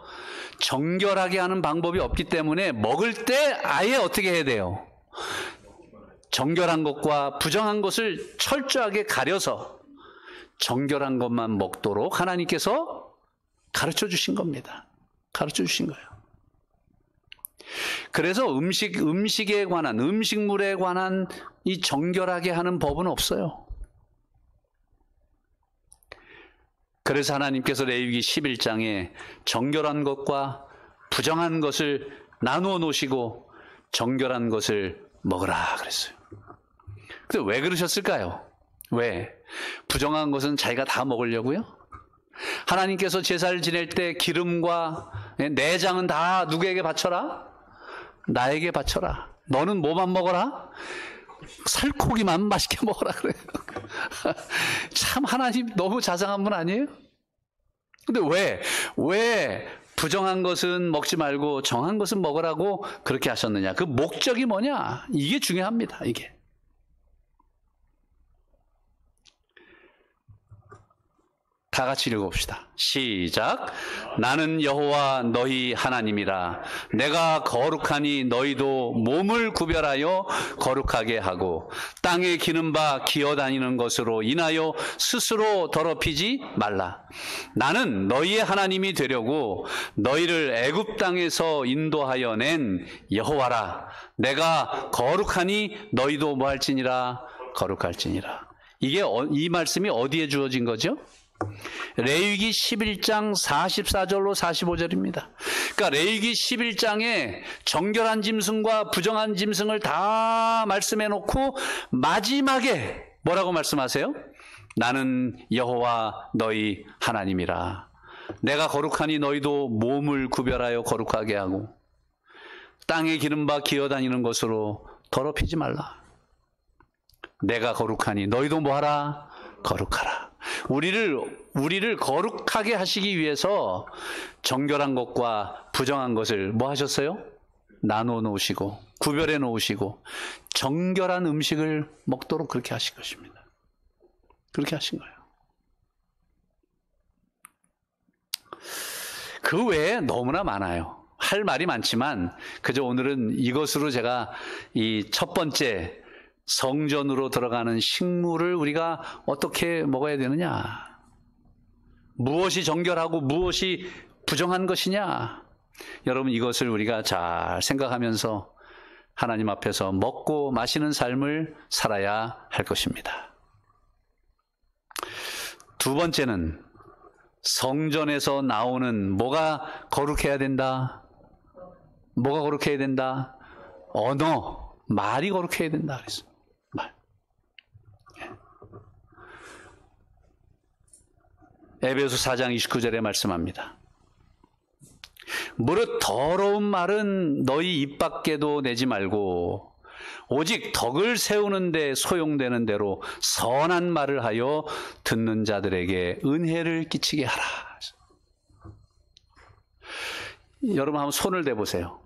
정결하게 하는 방법이 없기 때문에 먹을 때 아예 어떻게 해야 돼요? 정결한 것과 부정한 것을 철저하게 가려서 정결한 것만 먹도록 하나님께서 가르쳐 주신 겁니다. 가르쳐 주신 거예요. 그래서 음식에 관한, 음식물에 관한 이 정결하게 하는 법은 없어요. 그래서 하나님께서 레위기 11장에 정결한 것과 부정한 것을 나누어 놓으시고 정결한 것을 먹으라 그랬어요. 근데 왜 그러셨을까요? 왜? 부정한 것은 자기가 다 먹으려고요? 하나님께서 제사를 지낼 때 기름과 내장은 다 누구에게 바쳐라? 나에게 바쳐라. 너는 뭐만 먹어라? 살코기만 맛있게 먹어라 그래요. 참 하나님 너무 자상한 분 아니에요? 근데 왜 부정한 것은 먹지 말고 정한 것은 먹으라고 그렇게 하셨느냐? 그 목적이 뭐냐? 이게 중요합니다. 이게. 다 같이 읽어봅시다. 시작. 나는 여호와 너희 하나님이라. 내가 거룩하니 너희도 몸을 구별하여 거룩하게 하고 땅에 기는 바 기어다니는 것으로 인하여 스스로 더럽히지 말라. 나는 너희의 하나님이 되려고 너희를 애굽 땅에서 인도하여 낸 여호와라. 내가 거룩하니 너희도 뭐 할지니라? 거룩할지니라. 이 말씀이 어디에 주어진 거죠? 레위기 11장 44절로 45절입니다. 그러니까 레위기 11장에 정결한 짐승과 부정한 짐승을 다 말씀해 놓고 마지막에 뭐라고 말씀하세요? 나는 여호와 너희 하나님이라. 내가 거룩하니 너희도 몸을 구별하여 거룩하게 하고 땅에 기름바 기어다니는 것으로 더럽히지 말라. 내가 거룩하니 너희도 뭐하라? 거룩하라. 우리를 거룩하게 하시기 위해서 정결한 것과 부정한 것을 뭐 하셨어요? 나눠 놓으시고 구별해 놓으시고 정결한 음식을 먹도록 그렇게 하신 것입니다. 그렇게 하신 거예요. 그 외에 너무나 많아요. 할 말이 많지만 그저 오늘은 이것으로 제가 이 첫 번째 성전으로 들어가는 식물을 우리가 어떻게 먹어야 되느냐, 무엇이 정결하고 무엇이 부정한 것이냐, 여러분 이것을 우리가 잘 생각하면서 하나님 앞에서 먹고 마시는 삶을 살아야 할 것입니다. 두 번째는 성전에서 나오는 뭐가 거룩해야 된다? 뭐가 거룩해야 된다? 언어, 말이 거룩해야 된다 그랬어요. 말. 에베소 4장 29절에 말씀합니다. 무릇 더러운 말은 너희 입 밖에도 내지 말고 오직 덕을 세우는 데 소용되는 대로 선한 말을 하여 듣는 자들에게 은혜를 끼치게 하라. 여러분 한번 손을 대보세요.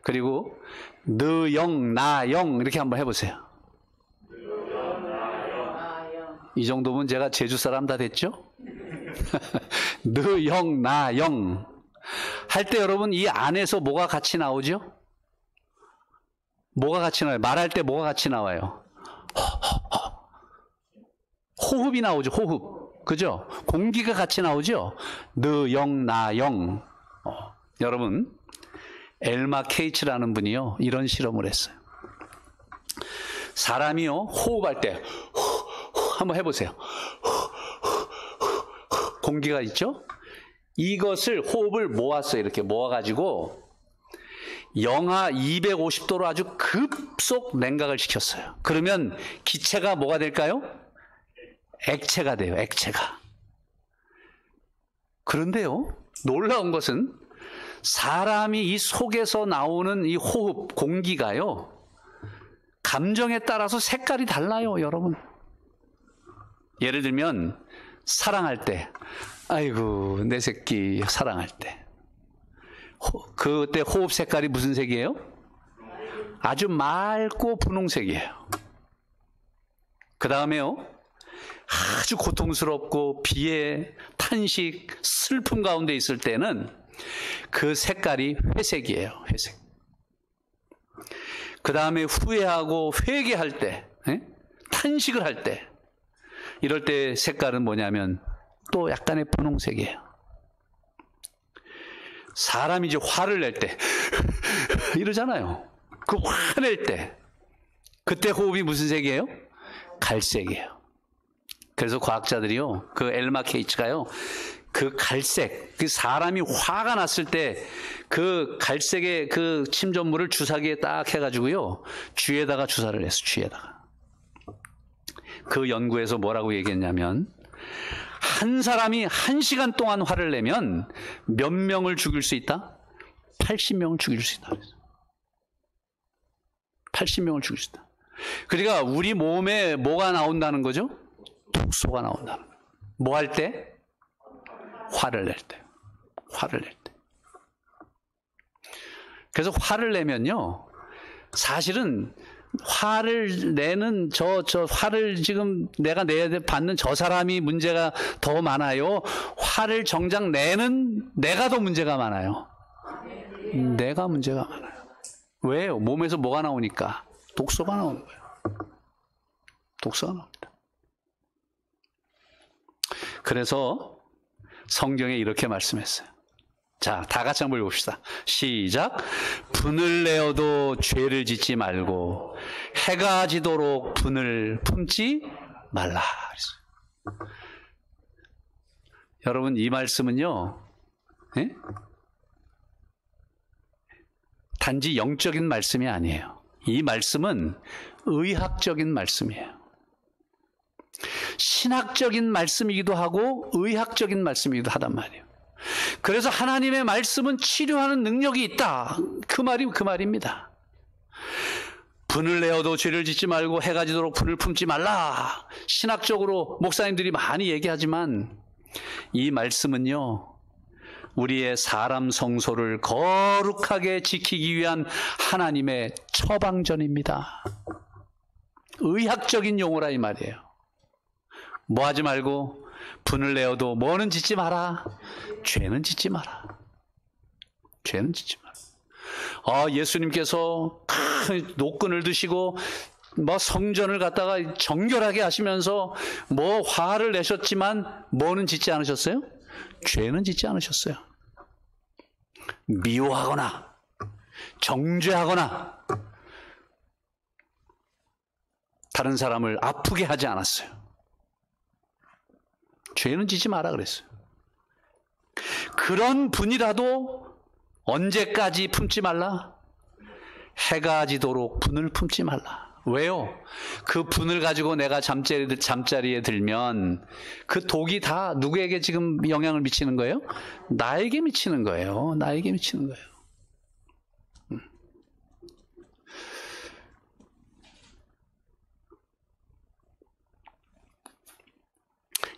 그리고 너 영, 나 영 이렇게 한번 해보세요. 이 정도면 제가 제주 사람 다 됐죠? 너 영, 나 영 할 때 여러분 이 안에서 뭐가 같이 나오죠? 뭐가 같이 나와요? 말할 때 뭐가 같이 나와요? 호흡이 나오죠. 호흡. 그죠? 공기가 같이 나오죠? 너 영, 나 영. 여러분 엘마 케이츠라는 분이요 이런 실험을 했어요. 사람이요 호흡할 때 한번 해보세요. 공기가 있죠? 이것을 호흡을 모았어요. 이렇게 모아가지고 영하 250도로 아주 급속 냉각을 시켰어요. 그러면 기체가 뭐가 될까요? 액체가 돼요. 액체가. 그런데요 놀라운 것은 사람이 이 속에서 나오는 이 호흡, 공기가요 감정에 따라서 색깔이 달라요. 여러분 예를 들면 사랑할 때 아이고 내 새끼 사랑할 때 그때 호흡 색깔이 무슨 색이에요? 아주 맑고 분홍색이에요. 그 다음에요 아주 고통스럽고 비애, 탄식, 슬픔 가운데 있을 때는 그 색깔이 회색이에요. 회색. 그 다음에 후회하고 회개할 때, 탄식을 할 때, 이럴 때 색깔은 뭐냐면 또 약간의 분홍색이에요. 사람이 이제 화를 낼 때 이러잖아요. 그 화낼 때 그때 호흡이 무슨 색이에요? 갈색이에요. 그래서 과학자들이요 그 엘마 케이츠가요 그 갈색, 그 사람이 화가 났을 때 그 갈색의 그 침전물을 주사기에 딱 해가지고요 쥐에다가 주사를 했어. 쥐에다가. 그 연구에서 뭐라고 얘기했냐면 한 사람이 1시간 동안 화를 내면 몇 명을 죽일 수 있다? 80명을 죽일 수 있다. 80명을 죽일 수 있다. 그러니까 우리 몸에 뭐가 나온다는 거죠? 독소가 나온다는 거예요. 뭐 할 때? 화를 낼 때. 화를 낼 때. 그래서 화를 내면요 사실은 화를 내는 저 화를 지금 내가 내야 받는 저 사람이 문제가 더 많아요? 화를 정작 내는 내가 더 문제가 많아요? 내가 문제가 많아요. 왜요? 몸에서 뭐가 나오니까? 독소가 나오는 거예요. 독소가 나옵니다. 그래서 성경에 이렇게 말씀했어요. 자, 다 같이 한번 읽읍시다. 시작. 분을 내어도 죄를 짓지 말고 해가 지도록 분을 품지 말라. 여러분 이 말씀은요 단지 영적인 말씀이 아니에요. 이 말씀은 의학적인 말씀이에요. 신학적인 말씀이기도 하고 의학적인 말씀이기도 하단 말이에요. 그래서 하나님의 말씀은 치료하는 능력이 있다. 그 말입니다. 분을 내어도 죄를 짓지 말고 해가 지도록 분을 품지 말라. 신학적으로 목사님들이 많이 얘기하지만 이 말씀은요, 우리의 사람 성소를 거룩하게 지키기 위한 하나님의 처방전입니다. 의학적인 용어라 이 말이에요. 뭐 하지 말고 분을 내어도 뭐는 짓지 마라. 죄는 짓지 마라. 죄는 짓지 마라. 예수님께서 큰 노끈을 드시고 뭐 성전을 갖다가 정결하게 하시면서 뭐 화를 내셨지만 뭐는 짓지 않으셨어요? 죄는 짓지 않으셨어요. 미워하거나 정죄하거나 다른 사람을 아프게 하지 않았어요. 죄는 짓지 마라 그랬어요. 그런 분이라도 언제까지 품지 말라? 해가 지도록 분을 품지 말라. 왜요? 그 분을 가지고 내가 잠자리에 들면 그 독이 다 누구에게 지금 영향을 미치는 거예요? 나에게 미치는 거예요. 나에게 미치는 거예요.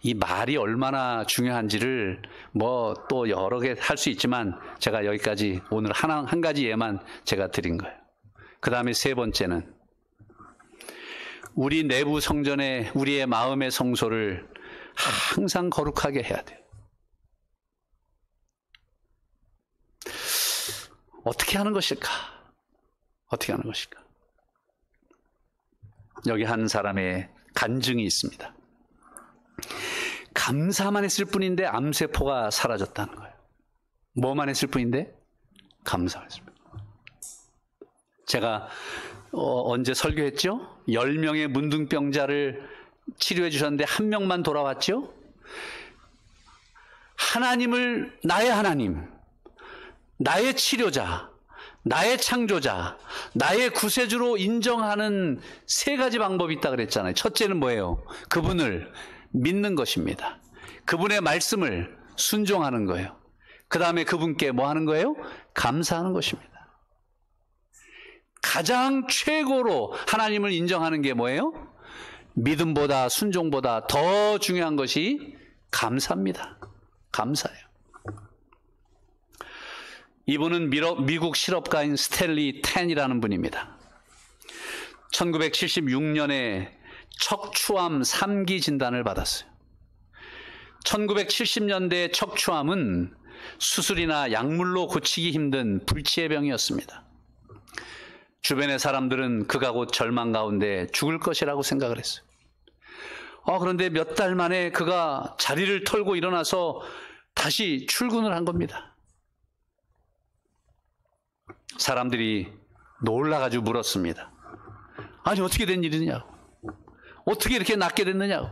이 말이 얼마나 중요한지를 뭐 또 여러 개 할 수 있지만 제가 여기까지 오늘 한 가지 예만 제가 드린 거예요. 그 다음에 세 번째는 우리 내부 성전에 우리의 마음의 성소를 항상 거룩하게 해야 돼요. 어떻게 하는 것일까? 어떻게 하는 것일까? 여기 한 사람의 간증이 있습니다. 감사만 했을 뿐인데 암세포가 사라졌다는 거예요. 뭐만 했을 뿐인데? 감사만 했을 뿐. 제가 언제 설교했죠? 10명의 문둥병자를 치료해 주셨는데 한 명만 돌아왔죠? 하나님을 나의 하나님, 나의 치료자, 나의 창조자, 나의 구세주로 인정하는 세 가지 방법이 있다 그랬잖아요. 첫째는 뭐예요? 그분을 믿는 것입니다. 그분의 말씀을 순종하는 거예요. 그 다음에 그분께 뭐 하는 거예요? 감사하는 것입니다. 가장 최고로 하나님을 인정하는 게 뭐예요? 믿음보다 순종보다 더 중요한 것이 감사입니다. 감사예요. 이분은 미국 실업가인 스탠리 텐이라는 분입니다. 1976년에 척추암 3기 진단을 받았어요. 1970년대 척추암은 수술이나 약물로 고치기 힘든 불치의 병이었습니다. 주변의 사람들은 그가 곧 절망 가운데 죽을 것이라고 생각을 했어요. 그런데 몇 달 만에 그가 자리를 털고 일어나서 다시 출근을 한 겁니다. 사람들이 놀라가지고 물었습니다. 아니 어떻게 된 일이냐고. 어떻게 이렇게 낫게 됐느냐고.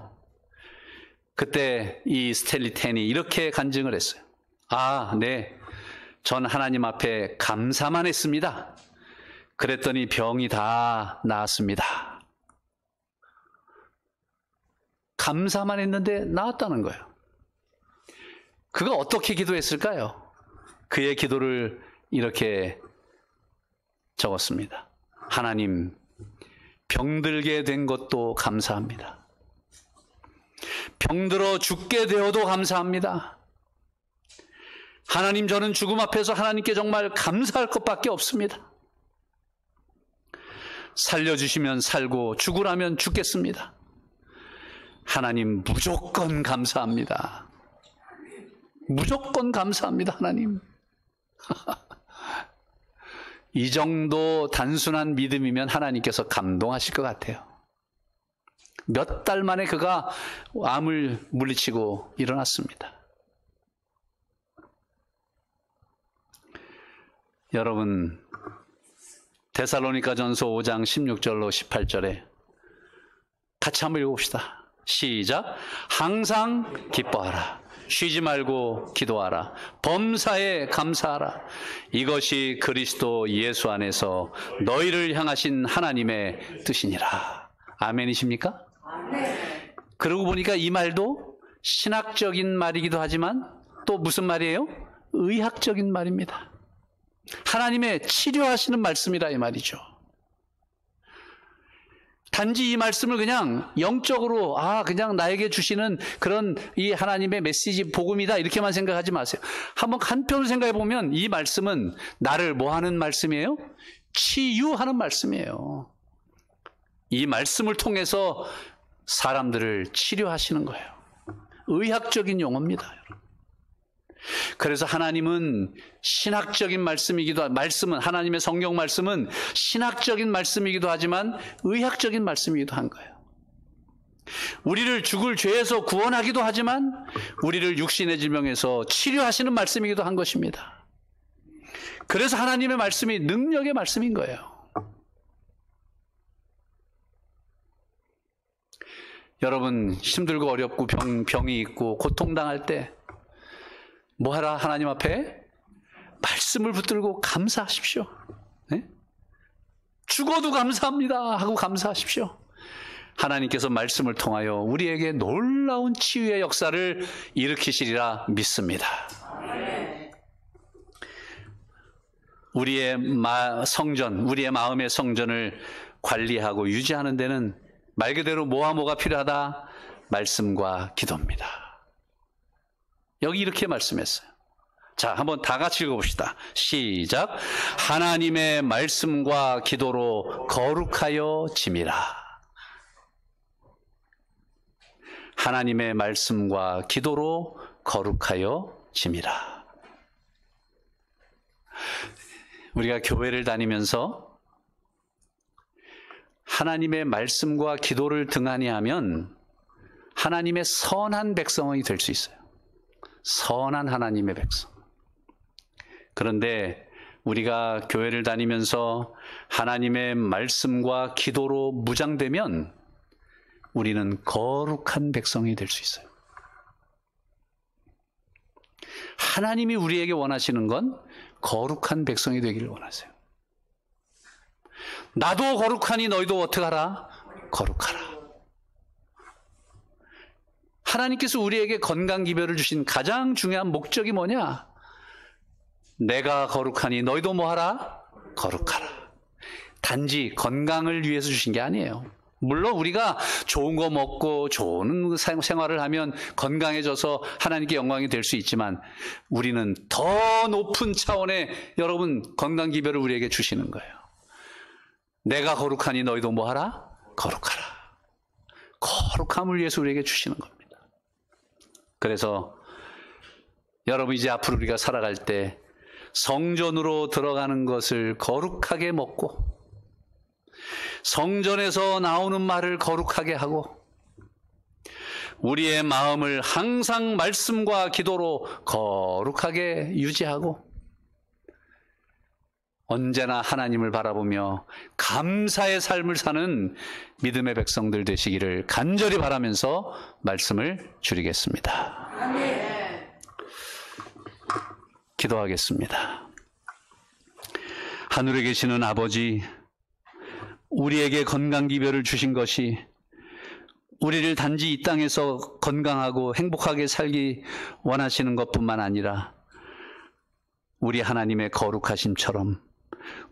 그때 이 스탠리 텐이 이렇게 간증을 했어요. 네. 전 하나님 앞에 감사만 했습니다. 그랬더니 병이 다 나았습니다. 감사만 했는데 나았다는 거예요. 그가 어떻게 기도했을까요? 그의 기도를 이렇게 적었습니다. 하나님, 병들게 된 것도 감사합니다. 병들어 죽게 되어도 감사합니다. 하나님, 저는 죽음 앞에서 하나님께 정말 감사할 것밖에 없습니다. 살려주시면 살고 죽으라면 죽겠습니다. 하나님, 무조건 감사합니다. 무조건 감사합니다, 하나님. 이 정도 단순한 믿음이면 하나님께서 감동하실 것 같아요. 몇 달 만에 그가 암을 물리치고 일어났습니다. 여러분, 데살로니가전서 5장 16절로 18절에 같이 한번 읽어봅시다. 시작. 항상 기뻐하라. 쉬지 말고 기도하라. 범사에 감사하라. 이것이 그리스도 예수 안에서 너희를 향하신 하나님의 뜻이니라. 아멘이십니까? 아멘. 그러고 보니까 이 말도 신학적인 말이기도 하지만 또 무슨 말이에요? 의학적인 말입니다. 하나님의 치료하시는 말씀이라 이 말이죠. 단지 이 말씀을 그냥 영적으로 그냥 나에게 주시는 그런 이 하나님의 메시지 복음이다 이렇게만 생각하지 마세요. 한번 한편으로 생각해 보면 이 말씀은 나를 뭐 하는 말씀이에요? 치유하는 말씀이에요. 이 말씀을 통해서 사람들을 치료하시는 거예요. 의학적인 용어입니다, 여러분. 그래서 하나님은 신학적인 말씀은 하나님의 성경 말씀은 신학적인 말씀이기도 하지만 의학적인 말씀이기도 한 거예요. 우리를 죽을 죄에서 구원하기도 하지만 우리를 육신의 질병에서 치료하시는 말씀이기도 한 것입니다. 그래서 하나님의 말씀이 능력의 말씀인 거예요. 여러분 힘들고 어렵고 병이 있고 고통당할 때 뭐 하라? 하나님 앞에 말씀을 붙들고 감사하십시오. 네? 죽어도 감사합니다 하고 감사하십시오. 하나님께서 말씀을 통하여 우리에게 놀라운 치유의 역사를 일으키시리라 믿습니다. 우리의 성전, 우리의 마음의 성전을 관리하고 유지하는 데는 말 그대로 뭐가 필요하다? 말씀과 기도입니다. 여기 이렇게 말씀했어요. 자, 한번 다 같이 읽어봅시다. 시작. 하나님의 말씀과 기도로 거룩하여 짐이라. 하나님의 말씀과 기도로 거룩하여 짐이라. 우리가 교회를 다니면서 하나님의 말씀과 기도를 등한히 하면 하나님의 선한 백성이 될 수 있어요. 선한 하나님의 백성. 그런데 우리가 교회를 다니면서 하나님의 말씀과 기도로 무장되면 우리는 거룩한 백성이 될 수 있어요. 하나님이 우리에게 원하시는 건 거룩한 백성이 되기를 원하세요. 나도 거룩하니 너희도 어떻게 하라? 거룩하라. 하나님께서 우리에게 건강기별을 주신 가장 중요한 목적이 뭐냐? 내가 거룩하니 너희도 뭐하라? 거룩하라. 단지 건강을 위해서 주신 게 아니에요. 물론 우리가 좋은 거 먹고 좋은 생활을 하면 건강해져서 하나님께 영광이 될 수 있지만 우리는 더 높은 차원의 여러분 건강기별을 우리에게 주시는 거예요. 내가 거룩하니 너희도 뭐하라? 거룩하라. 거룩함을 위해서 우리에게 주시는 겁니다. 그래서 여러분 이제 앞으로 우리가 살아갈 때 성전으로 들어가는 것을 거룩하게 먹고 성전에서 나오는 말을 거룩하게 하고 우리의 마음을 항상 말씀과 기도로 거룩하게 유지하고 언제나 하나님을 바라보며 감사의 삶을 사는 믿음의 백성들 되시기를 간절히 바라면서 말씀을 줄이겠습니다. 아멘. 기도하겠습니다. 하늘에 계시는 아버지, 우리에게 건강기별을 주신 것이 우리를 단지 이 땅에서 건강하고 행복하게 살기 원하시는 것뿐만 아니라 우리 하나님의 거룩하심처럼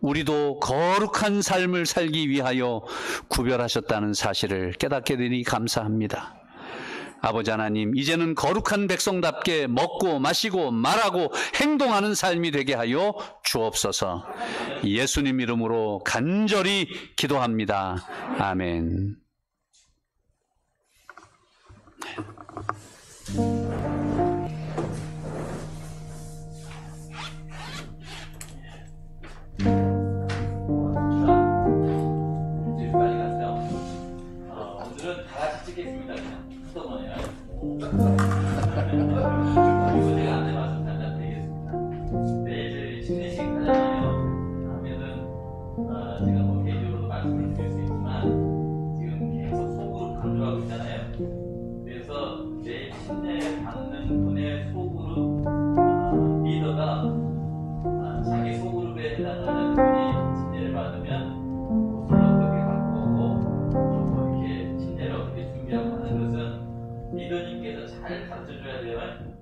우리도 거룩한 삶을 살기 위하여 구별하셨다는 사실을 깨닫게 되니 감사합니다. 아버지 하나님, 이제는 거룩한 백성답게 먹고 마시고 말하고 행동하는 삶이 되게 하여 주옵소서. 예수님 이름으로 간절히 기도합니다. 아멘. 오늘은 다 같이 찍겠습니다. 그냥 한꺼번에. 그리고 제가 안내 말씀 잠깐 드리겠습니다. 내일 침례식 하잖아요. 하면은 제가 뭐 개인적으로도 말씀을 드릴 수 있지만 지금 계속 소그룹 강조하고 있잖아요. 그래서 내일 침례 받는 분의 소그룹 리더가 자기 소그룹에 해당하는 분이 침례를 받으면 옷을 어떻게 갖고 오고 이렇게 침례를 어떻게 준비하고 하는 것은 리더님께서 잘 가르쳐줘야 돼요.